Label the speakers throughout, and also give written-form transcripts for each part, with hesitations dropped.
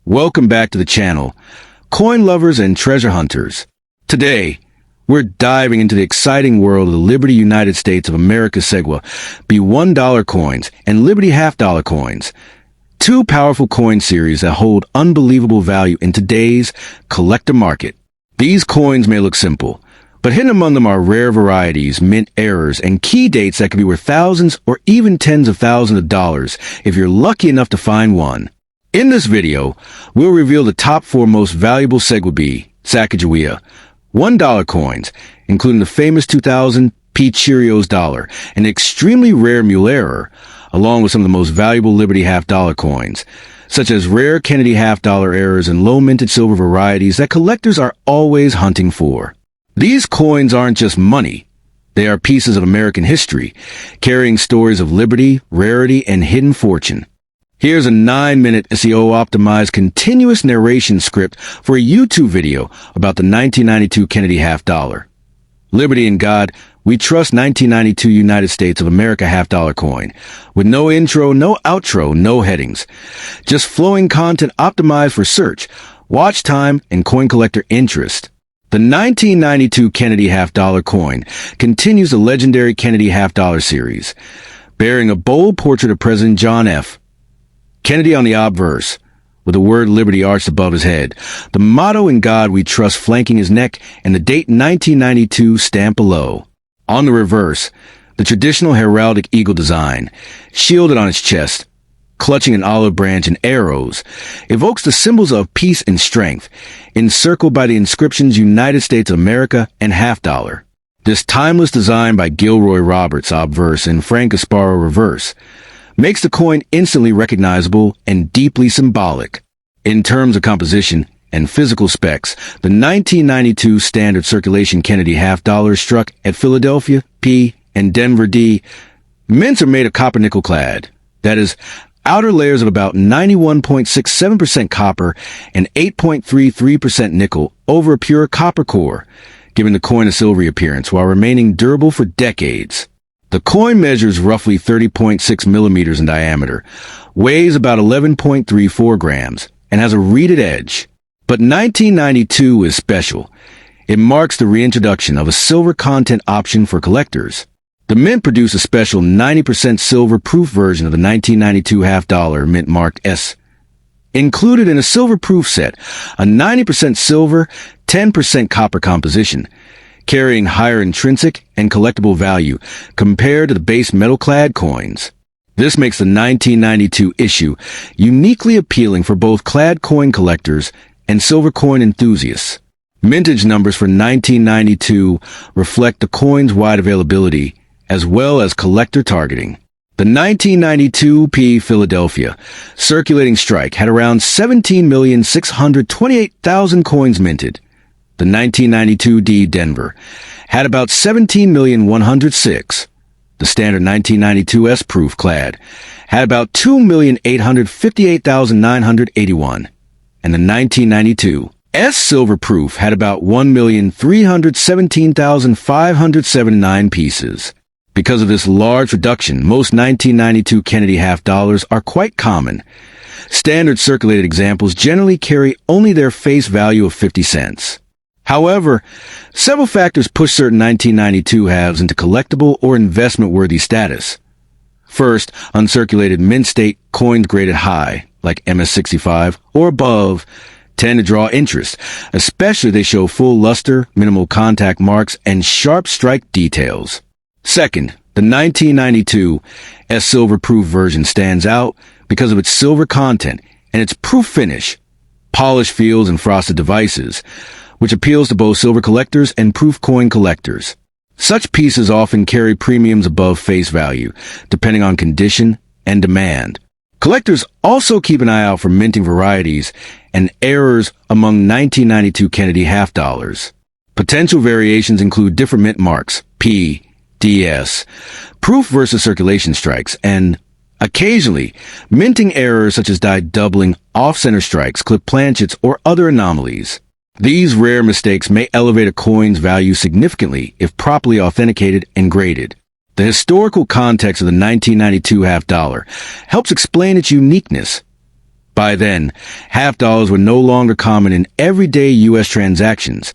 Speaker 1: Welcome back to the channel, coin lovers and treasure hunters. Today, we're diving into the exciting world of the Liberty United States of America SAGWA, $1 coins, and Liberty half-dollar coins. Two powerful coin series that hold unbelievable value in today's collector market. These coins may look simple, but hidden among them are rare varieties, mint errors, and key dates that could be worth thousands or even tens of thousands of dollars if you're lucky enough to find one. In this video, we'll reveal the top 4 most valuable Sacagawea One Dollar coins, including the famous 2000 P Cheerios dollar, an extremely rare mule error, along with some of the most valuable Liberty half-dollar coins, such as rare Kennedy half-dollar errors and low-minted silver varieties that collectors are always hunting for. These coins aren't just money. They are pieces of American history, carrying stories of liberty, rarity, and hidden fortune. Here's a 9-minute SEO-optimized continuous narration script for a YouTube video about the 1992 Kennedy half-dollar. Liberty in God, we trust 1992 United States of America half-dollar coin. With no intro, no outro, no headings. Just flowing content optimized for search, watch time, and coin collector interest. The 1992 Kennedy half-dollar coin continues the legendary Kennedy half-dollar series, bearing a bold portrait of President John F. Kennedy on the obverse, with the word Liberty arched above his head, the motto "In God We Trust" flanking his neck, and the date 1992 stamped below. On the reverse, the traditional heraldic eagle design, shielded on its chest, clutching an olive branch and arrows, evokes the symbols of peace and strength, encircled by the inscriptions United States of America and half-dollar. This timeless design by Gilroy Roberts obverse and Frank Gasparo reverse makes the coin instantly recognizable and deeply symbolic. In terms of composition and physical specs, the 1992 standard circulation Kennedy half-dollar struck at Philadelphia, P, and Denver, D. Mints are made of copper nickel clad. That is, outer layers of about 91.67% copper and 8.33% nickel over a pure copper core, giving the coin a silvery appearance while remaining durable for decades. The coin measures roughly 30.6 millimeters in diameter, weighs about 11.34 grams, and has a reeded edge. But 1992 is special. It marks the reintroduction of a silver content option for collectors. The Mint produced a special 90% silver proof version of the 1992 half-dollar mint marked S. Included in a silver proof set, a 90% silver, 10% copper composition, carrying higher intrinsic and collectible value compared to the base metal-clad coins. This makes the 1992 issue uniquely appealing for both clad coin collectors and silver coin enthusiasts. Mintage numbers for 1992 reflect the coin's wide availability as well as collector targeting. The 1992 P Philadelphia circulating strike had around 17,628,000 coins minted. The 1992 D Denver had about 17,106,000. The standard 1992 S proof clad had about 2,858,981. And the 1992 S silver proof had about 1,317,579 pieces. Because of this large reduction, most 1992 Kennedy half-dollars are quite common. Standard circulated examples generally carry only their face value of 50 cents. However, several factors push certain 1992 halves into collectible or investment-worthy status. First, uncirculated mint state coins graded high, like MS65 or above, tend to draw interest, especially if they show full luster, minimal contact marks, and sharp strike details. Second, the 1992 S silver proof version stands out because of its silver content and its proof finish, polished fields and frosted devices, which appeals to both silver collectors and proof coin collectors. Such pieces often carry premiums above face value, depending on condition and demand. Collectors also keep an eye out for minting varieties and errors among 1992 Kennedy half-dollars. Potential variations include different mint marks, P, DS, proof versus circulation strikes, and occasionally, minting errors such as die doubling, off-center strikes, clip planchets, or other anomalies. These rare mistakes may elevate a coin's value significantly if properly authenticated and graded. The historical context of the 1992 half-dollar helps explain its uniqueness. By then, half dollars were no longer common in everyday U.S. transactions.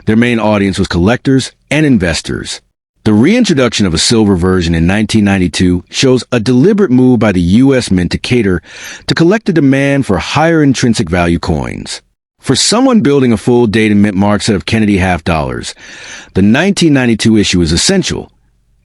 Speaker 1: Their main audience was collectors and investors. The reintroduction of a silver version in 1992 shows a deliberate move by the U.S. Mint to cater to collector demand for higher intrinsic value coins. For someone building a full-dated mint mark set of Kennedy half dollars, the 1992 issue is essential,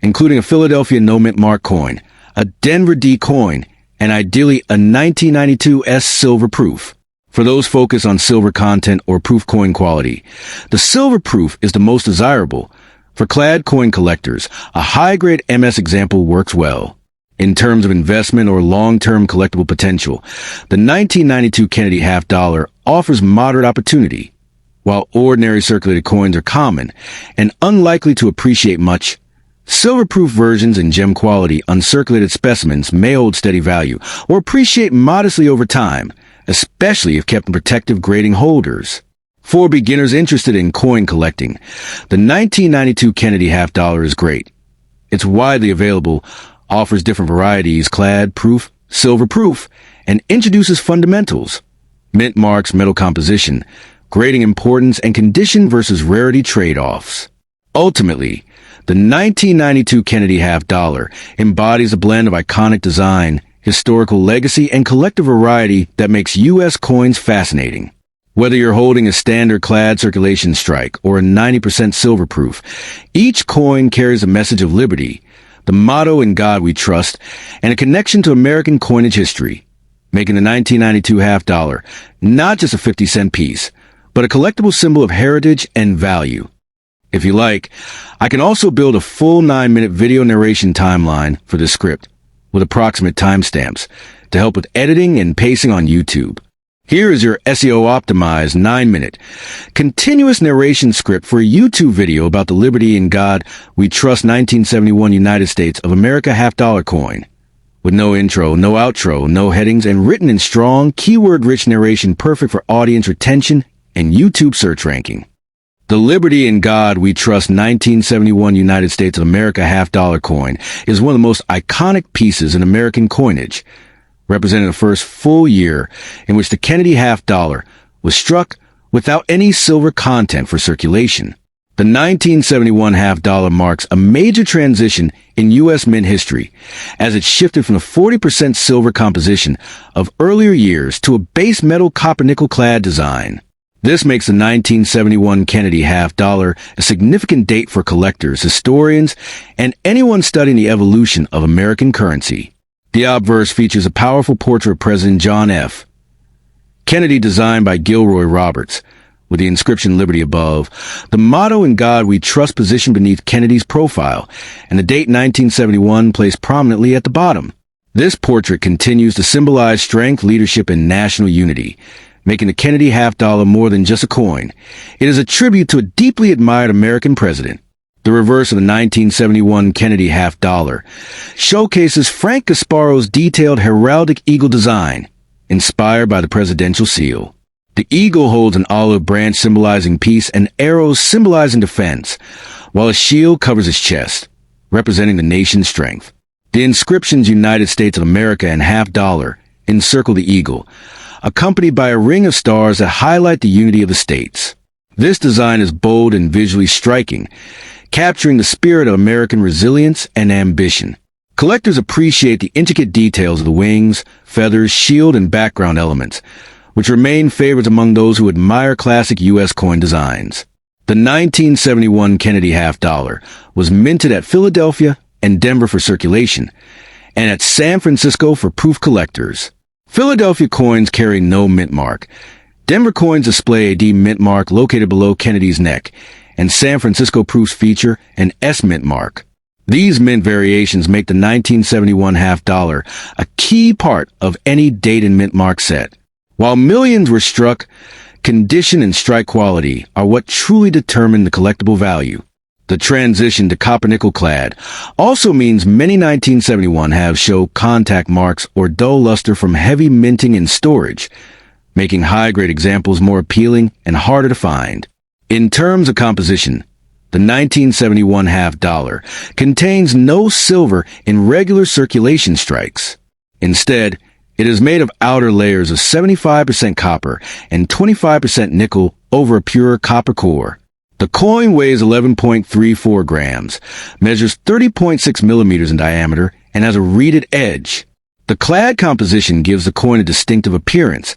Speaker 1: including a Philadelphia no-mint mark coin, a Denver D coin, and ideally a 1992 S silver proof. For those focused on silver content or proof coin quality, the silver proof is the most desirable. For clad coin collectors, a high-grade MS example works well. In terms of investment or long-term collectible potential, the 1992 Kennedy half dollar offers moderate opportunity. While ordinary circulated coins are common and unlikely to appreciate much, silver-proof versions and gem quality uncirculated specimens may hold steady value or appreciate modestly over time, especially if kept in protective grading holders. For beginners interested in coin collecting, the 1992 Kennedy half dollar is great. It's widely available, offers different varieties, clad, proof, silver proof, and introduces fundamentals: mint marks, metal composition, grading importance, and condition versus rarity trade-offs. Ultimately, the 1992 Kennedy half dollar embodies a blend of iconic design, historical legacy, and collective variety that makes U.S. coins fascinating. Whether you're holding a standard clad circulation strike or a 90% silver proof, each coin carries a message of liberty, the motto "In God We Trust," and a connection to American coinage history, making the 1992 half dollar not just a 50-cent piece, but a collectible symbol of heritage and value. If you like, I can also build a full 9-minute video narration timeline for this script with approximate timestamps to help with editing and pacing on YouTube. Here is your SEO-optimized 9-minute, continuous narration script for a YouTube video about the Liberty in God We Trust 1971 United States of America half-dollar coin. With no intro, no outro, no headings, and written in strong, keyword-rich narration perfect for audience retention and YouTube search ranking. The Liberty in God We Trust 1971 United States of America half-dollar coin is one of the most iconic pieces in American coinage, representing the first full year in which the Kennedy half dollar was struck without any silver content for circulation. The 1971 half dollar marks a major transition in U.S. mint history, as it shifted from the 40% silver composition of earlier years to a base metal copper-nickel clad design. This makes the 1971 Kennedy half dollar a significant date for collectors, historians, and anyone studying the evolution of American currency. The obverse features a powerful portrait of President John F. Kennedy, designed by Gilroy Roberts, with the inscription Liberty above, the motto "In God We Trust" positioned beneath Kennedy's profile, and the date 1971 placed prominently at the bottom. This portrait continues to symbolize strength, leadership, and national unity, making the Kennedy half dollar more than just a coin. It is a tribute to a deeply admired American president. The reverse of the 1971 Kennedy half dollar showcases Frank Gasparo's detailed heraldic eagle design, inspired by the presidential seal. The eagle holds an olive branch symbolizing peace and arrows symbolizing defense, while a shield covers his chest, representing the nation's strength. The inscriptions "United States of America" and half dollar encircle the eagle, accompanied by a ring of stars that highlight the unity of the states. This design is bold and visually striking, capturing the spirit of American resilience and ambition. Collectors appreciate the intricate details of the wings, feathers, shield, and background elements, which remain favorites among those who admire classic U.S. coin designs. The 1971 Kennedy half dollar was minted at Philadelphia and Denver for circulation, and at San Francisco for proof collectors. Philadelphia coins carry no mint mark. Denver coins display a D mint mark located below Kennedy's neck, and San Francisco proofs feature an S mint mark. These mint variations make the 1971 half dollar a key part of any dated mint mark set. While millions were struck, condition and strike quality are what truly determine the collectible value. The transition to copper-nickel clad also means many 1971 halves show contact marks or dull luster from heavy minting and storage, making high-grade examples more appealing and harder to find. In terms of composition, the 1971 half dollar contains no silver in regular circulation strikes. Instead, It is made of outer layers of 75% copper and 25% nickel over a pure copper core. The coin weighs 11.34 grams, measures 30.6 millimeters in diameter, and has a reeded edge. The clad composition gives the coin a distinctive appearance,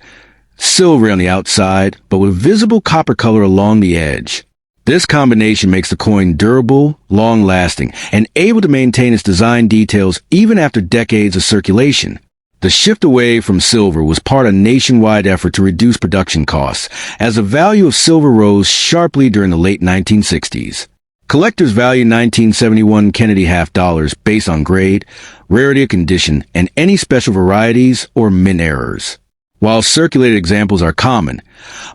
Speaker 1: silvery on the outside, but with visible copper color along the edge. This combination makes the coin durable, long-lasting, and able to maintain its design details even after decades of circulation. The shift away from silver was part of a nationwide effort to reduce production costs, as the value of silver rose sharply during the late 1960s. Collectors value 1971 Kennedy half dollars based on grade, rarity of condition, and any special varieties or mint errors. While circulated examples are common,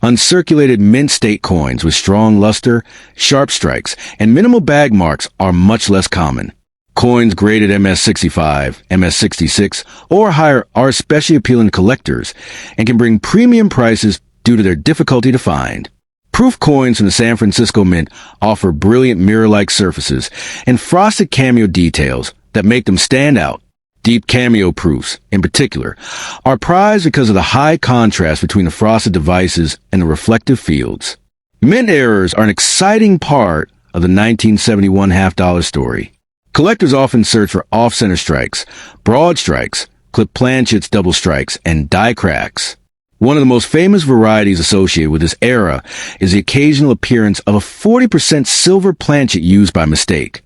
Speaker 1: uncirculated mint state coins with strong luster, sharp strikes, and minimal bag marks are much less common. Coins graded MS-65, MS-66, or higher are especially appealing to collectors and can bring premium prices due to their difficulty to find. Proof coins from the San Francisco Mint offer brilliant mirror-like surfaces and frosted cameo details that make them stand out. Deep cameo proofs, in particular, are prized because of the high contrast between the frosted devices and the reflective fields. Mint errors are an exciting part of the 1971 half-dollar story. Collectors often search for off-center strikes, broad strikes, clip planchets, double strikes, and die cracks. One of the most famous varieties associated with this era is the occasional appearance of a 40% silver planchet used by mistake.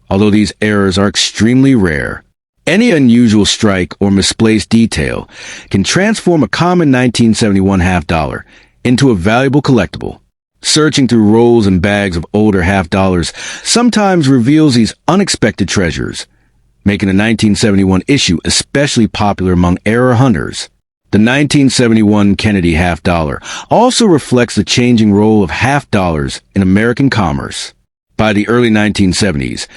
Speaker 1: Although these errors are extremely rare, any unusual strike or misplaced detail can transform a common 1971 half dollar into a valuable collectible. Searching through rolls and bags of older half dollars sometimes reveals these unexpected treasures, making the 1971 issue especially popular among error hunters. The 1971 Kennedy half dollar also reflects the changing role of half dollars in American commerce. By the early 1970s,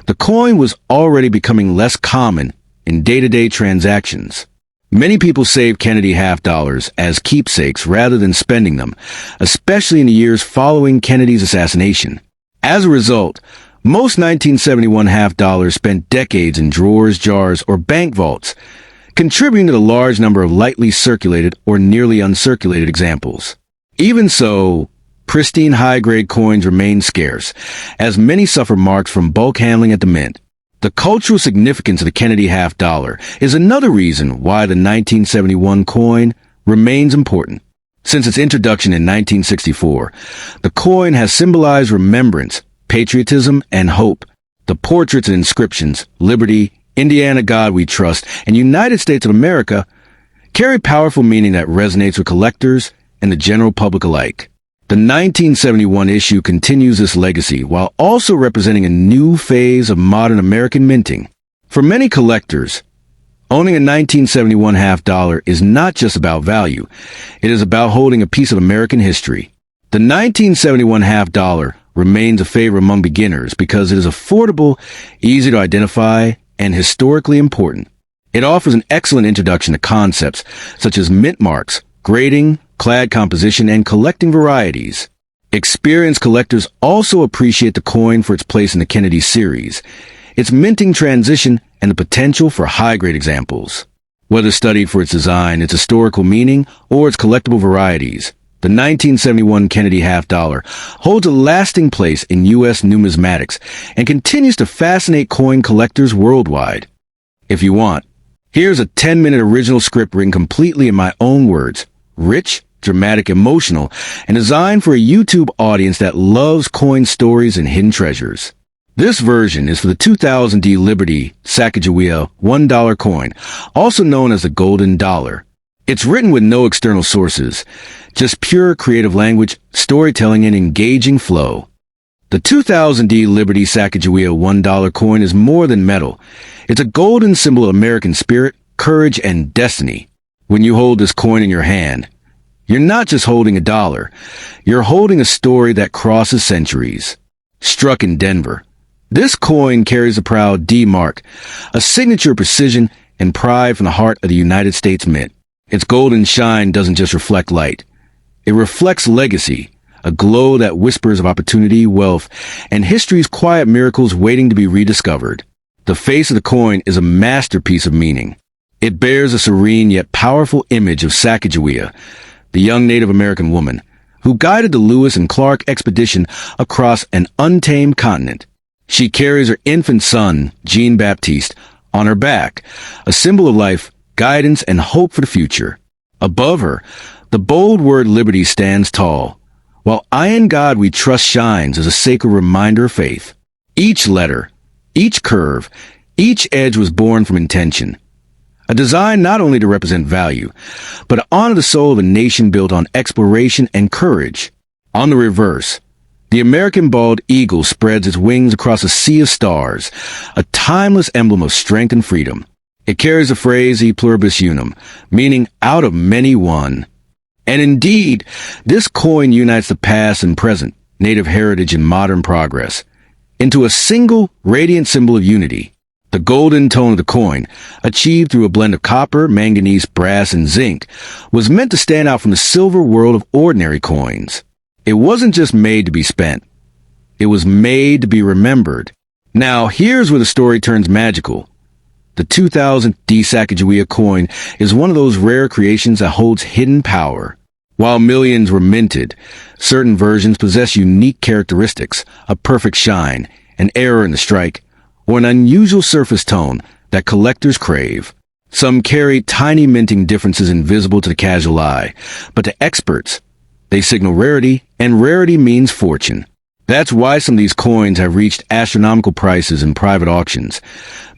Speaker 1: the coin was already becoming less common in day-to-day transactions. Many people saved Kennedy half dollars as keepsakes rather than spending them, especially in the years following Kennedy's assassination. As a result, most 1971 half dollars spent decades in drawers, jars, or bank vaults, contributing to the large number of lightly circulated or nearly uncirculated examples. Even so, pristine high-grade coins remain scarce, as many suffer marks from bulk handling at the mint. The cultural significance of the Kennedy half dollar is another reason why the 1971 coin remains important. Since its introduction in 1964, the coin has symbolized remembrance, patriotism, and hope. The portraits and inscriptions, Liberty, Indiana God We Trust, and United States of America, carry powerful meaning that resonates with collectors and the general public alike. The 1971 issue continues this legacy while also representing a new phase of modern American minting. For many collectors, owning a 1971 half dollar is not just about value. It is about holding a piece of American history. The 1971 half dollar remains a favorite among beginners because it is affordable, easy to identify, and historically important. It offers an excellent introduction to concepts such as mint marks, grading, clad composition, and collecting varieties. Experienced collectors also appreciate the coin for its place in the Kennedy series, its minting transition, and the potential for high-grade examples. Whether studied for its design, its historical meaning, or its collectible varieties, the 1971 Kennedy half dollar holds a lasting place in U.S. numismatics and continues to fascinate coin collectors worldwide. If you want, here's a 10-minute original script written completely in my own words, rich, dramatic, emotional, and designed for a YouTube audience that loves coin stories and hidden treasures. This version is for the 2000D Liberty Sacagawea $1 coin, also known as the Golden Dollar. It's written with no external sources, just pure creative language, storytelling, and engaging flow. The 2000D Liberty Sacagawea $1 coin is more than metal. It's a golden symbol of American spirit, courage, and destiny. When you hold this coin in your hand, you're not just holding a dollar. You're holding a story that crosses centuries. Struck in Denver, this coin carries the proud D mark, a signature of precision and pride from the heart of the United States Mint. Its golden shine doesn't just reflect light. It reflects legacy, a glow that whispers of opportunity, wealth, and history's quiet miracles waiting to be rediscovered. The face of the coin is a masterpiece of meaning. It bears a serene yet powerful image of Sacagawea, the young Native American woman who guided the Lewis and Clark expedition across an untamed continent. She carries her infant son, Jean-Baptiste, on her back, a symbol of life, guidance, and hope for the future. Above her, the bold word liberty stands tall, while I in God we trust shines as a sacred reminder of faith. Each letter, each curve, each edge was born from intention. A design not only to represent value, but to honor the soul of a nation built on exploration and courage. On the reverse, the American bald eagle spreads its wings across a sea of stars, a timeless emblem of strength and freedom. It carries the phrase e pluribus unum, meaning out of many one. And indeed, this coin unites the past and present, native heritage and modern progress, into a single, radiant symbol of unity. The golden tone of the coin, achieved through a blend of copper, manganese, brass, and zinc, was meant to stand out from the silver world of ordinary coins. It wasn't just made to be spent. It was made to be remembered. Now, here's where the story turns magical. The 2000 Sacagawea coin is one of those rare creations that holds hidden power. While millions were minted, certain versions possess unique characteristics, a perfect shine, an error in the strike, or an unusual surface tone that collectors crave. Some carry tiny minting differences invisible to the casual eye, but to experts, they signal rarity, and rarity means fortune. That's why some of these coins have reached astronomical prices in private auctions.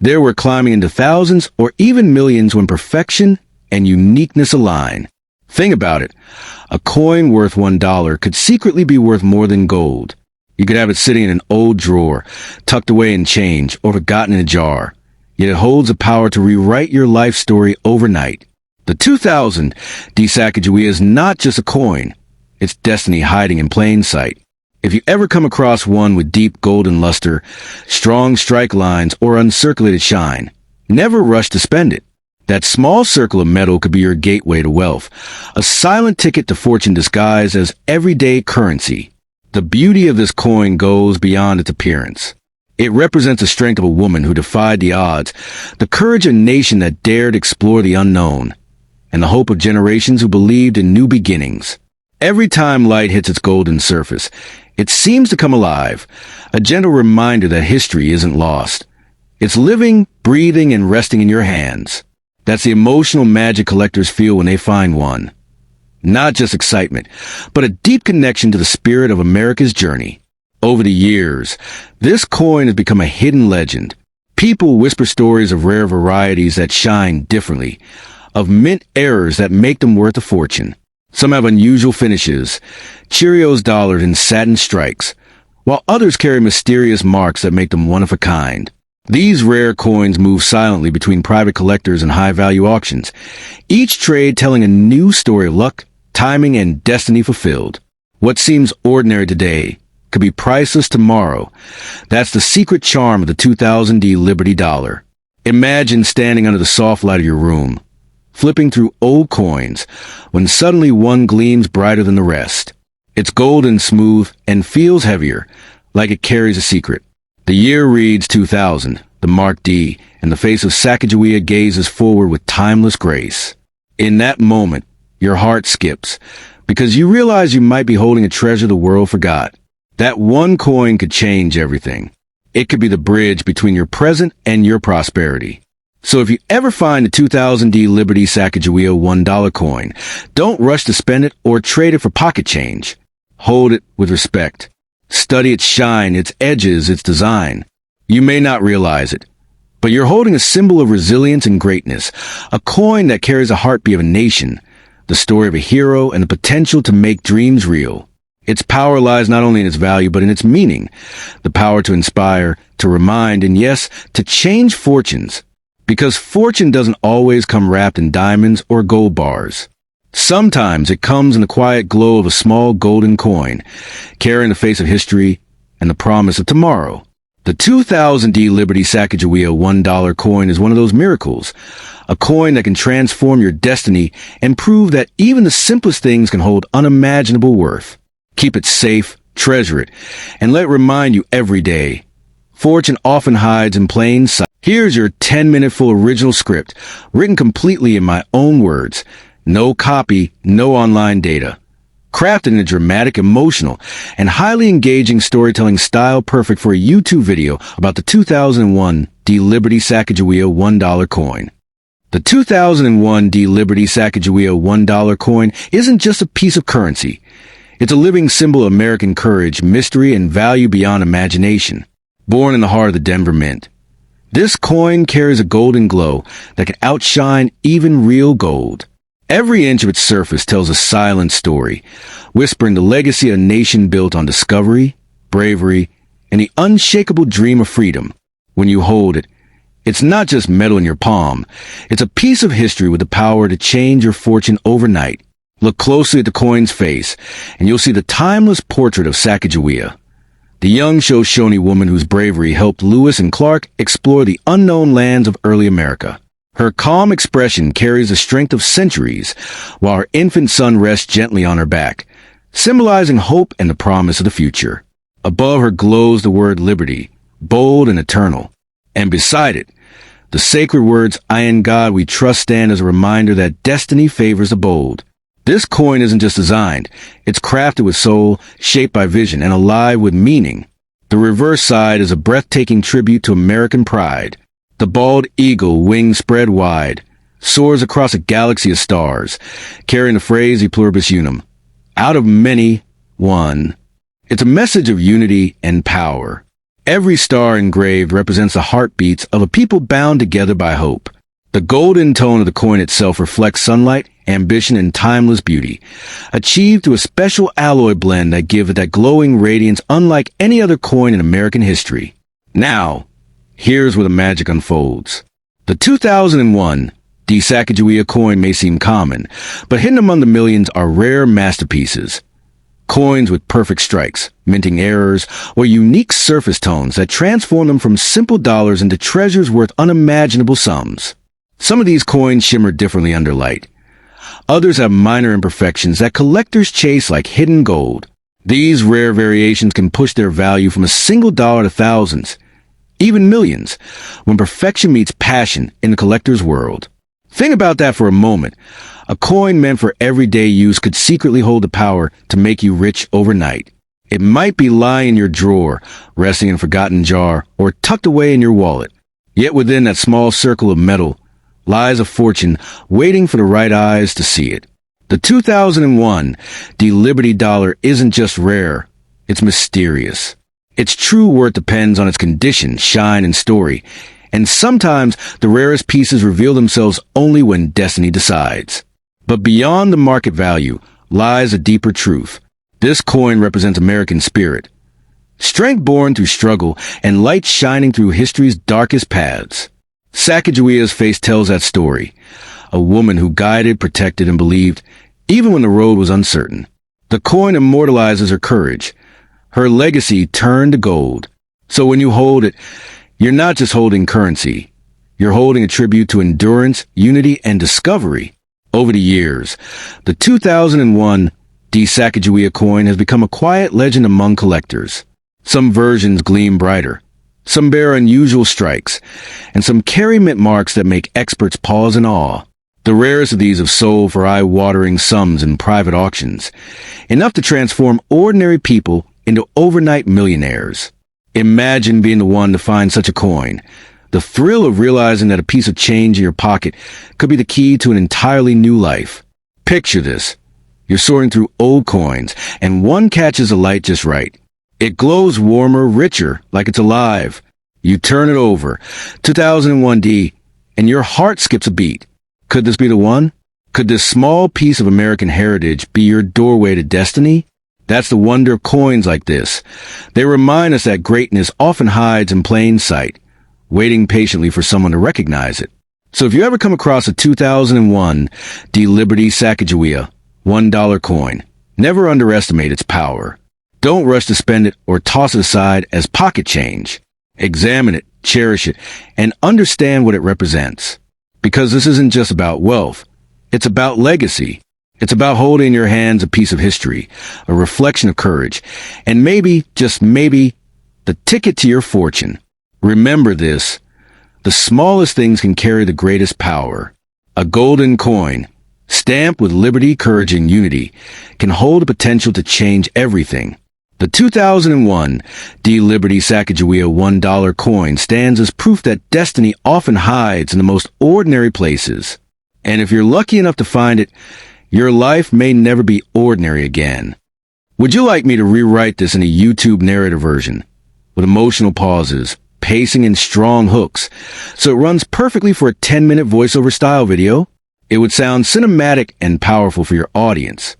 Speaker 1: They were climbing into thousands or even millions when perfection and uniqueness align. Think about it. A coin worth $1 could secretly be worth more than gold. You could have it sitting in an old drawer, tucked away in change, or forgotten in a jar. Yet it holds the power to rewrite your life story overnight. The 2000 Sacagawea is not just a coin. It's destiny hiding in plain sight. If you ever come across one with deep golden luster, strong strike lines, or uncirculated shine, never rush to spend it. That small circle of metal could be your gateway to wealth, a silent ticket to fortune disguised as everyday currency. The beauty of this coin goes beyond its appearance. It represents the strength of a woman who defied the odds, the courage of a nation that dared explore the unknown, and the hope of generations who believed in new beginnings. Every time light hits its golden surface, it seems to come alive, a gentle reminder that history isn't lost. It's living, breathing, and resting in your hands. That's the emotional magic collectors feel when they find one. Not just excitement, but a deep connection to the spirit of America's journey. Over the years, this coin has become a hidden legend. People whisper stories of rare varieties that shine differently, of mint errors that make them worth a fortune. Some have unusual finishes, Cheerios dollars and satin strikes, while others carry mysterious marks that make them one of a kind. These rare coins move silently between private collectors and high-value auctions, each trade telling a new story of luck, timing, and destiny fulfilled. What seems ordinary today could be priceless tomorrow. That's the secret charm of the 2000 Liberty Dollar. Imagine standing under the soft light of your room, flipping through old coins, when suddenly one gleams brighter than the rest. It's golden smooth and feels heavier, like it carries a secret. The year reads 2000, the mark D, and the face of Sacagawea gazes forward with timeless grace. In that moment, your heart skips, because you realize you might be holding a treasure the world forgot. That one coin could change everything. It could be the bridge between your present and your prosperity. So if you ever find a 2000 Liberty Sacagawea $1 coin, don't rush to spend it or trade it for pocket change. Hold it with respect. Study its shine, its edges, its design. You may not realize it, but you're holding a symbol of resilience and greatness, a coin that carries a heartbeat of a nation, the story of a hero, and the potential to make dreams real. Its power lies not only in its value, but in its meaning, the power to inspire, to remind, and yes, to change fortunes. Because fortune doesn't always come wrapped in diamonds or gold bars. Sometimes it comes in the quiet glow of a small golden coin, carrying the face of history and the promise of tomorrow. The 2000 Liberty Sacagawea $1 coin is one of those miracles, a coin that can transform your destiny and prove that even the simplest things can hold unimaginable worth. Keep it safe, treasure it, and let it remind you every day. Fortune often hides in plain sight. Here's your 10-minute full original script, written completely in my own words. No copy, no online data. Crafted in a dramatic, emotional, and highly engaging storytelling style perfect for a YouTube video about the 2001 D Liberty Sacagawea $1 coin. The 2001 D Liberty Sacagawea $1 coin isn't just a piece of currency. It's a living symbol of American courage, mystery, and value beyond imagination. Born in the heart of the Denver Mint, this coin carries a golden glow that can outshine even real gold. Every inch of its surface tells a silent story, whispering the legacy of a nation built on discovery, bravery, and the unshakable dream of freedom. When you hold it, it's not just metal in your palm. It's a piece of history with the power to change your fortune overnight. Look closely at the coin's face, and you'll see the timeless portrait of Sacagawea, the young Shoshone woman whose bravery helped Lewis and Clark explore the unknown lands of early America. Her calm expression carries the strength of centuries, while her infant son rests gently on her back, symbolizing hope and the promise of the future. Above her glows the word liberty, bold and eternal. And beside it, the sacred words, "I in God we trust," stand as a reminder that destiny favors the bold. This coin isn't just designed, it's crafted with soul, shaped by vision, and alive with meaning. The reverse side is a breathtaking tribute to American pride. The bald eagle, wings spread wide, soars across a galaxy of stars, carrying the phrase E pluribus unum, out of many, one. It's a message of unity and power. Every star engraved represents the heartbeats of a people bound together by hope. The golden tone of the coin itself reflects sunlight, ambition, and timeless beauty, achieved through a special alloy blend that gives it that glowing radiance unlike any other coin in American history. Now, here's where the magic unfolds. The 2001 D Sacagawea coin may seem common, but hidden among the millions are rare masterpieces. Coins with perfect strikes, minting errors, or unique surface tones that transform them from simple dollars into treasures worth unimaginable sums. Some of these coins shimmer differently under light. Others have minor imperfections that collectors chase like hidden gold. These rare variations can push their value from a single dollar to thousands, even millions, when perfection meets passion in the collector's world. Think about that for a moment. A coin meant for everyday use could secretly hold the power to make you rich overnight. It might be lying in your drawer, resting in a forgotten jar, or tucked away in your wallet. Yet within that small circle of metal lies a fortune waiting for the right eyes to see it. The 2001 D Liberty dollar isn't just rare, it's mysterious. Its true worth depends on its condition, shine, and story, and sometimes the rarest pieces reveal themselves only when destiny decides. But beyond the market value lies a deeper truth. This coin represents American spirit, strength born through struggle, and light shining through history's darkest paths. Sacagawea's face tells that story. A woman who guided, protected, and believed, even when the road was uncertain. The coin immortalizes her courage. Her legacy turned to gold. So when you hold it, you're not just holding currency. You're holding a tribute to endurance, unity, and discovery. Over the years, the 2001 D Sacagawea coin has become a quiet legend among collectors. Some versions gleam brighter. Some bear unusual strikes, and some carry mint marks that make experts pause in awe. The rarest of these have sold for eye-watering sums in private auctions, enough to transform ordinary people into overnight millionaires. Imagine being the one to find such a coin. The thrill of realizing that a piece of change in your pocket could be the key to an entirely new life. Picture this. You're soaring through old coins, and one catches the light just right. It glows warmer, richer, like it's alive. You turn it over, 2001 D, and your heart skips a beat. Could this be the one? Could this small piece of American heritage be your doorway to destiny? That's the wonder of coins like this. They remind us that greatness often hides in plain sight, waiting patiently for someone to recognize it. So if you ever come across a 2001 D Liberty Sacagawea $1 coin, never underestimate its power. Don't rush to spend it or toss it aside as pocket change. Examine it, cherish it, and understand what it represents. Because this isn't just about wealth. It's about legacy. It's about holding in your hands a piece of history, a reflection of courage, and maybe, just maybe, the ticket to your fortune. Remember this. the smallest things can carry the greatest power. A golden coin, stamped with liberty, courage, and unity, can hold the potential to change everything. The 2001 D Liberty Sacagawea $1 coin stands as proof that destiny often hides in the most ordinary places. And if you're lucky enough to find it, your life may never be ordinary again. Would you like me to rewrite this in a YouTube narrative version, with emotional pauses, pacing, and strong hooks, so it runs perfectly for a 10-minute voiceover style video? It would sound cinematic and powerful for your audience.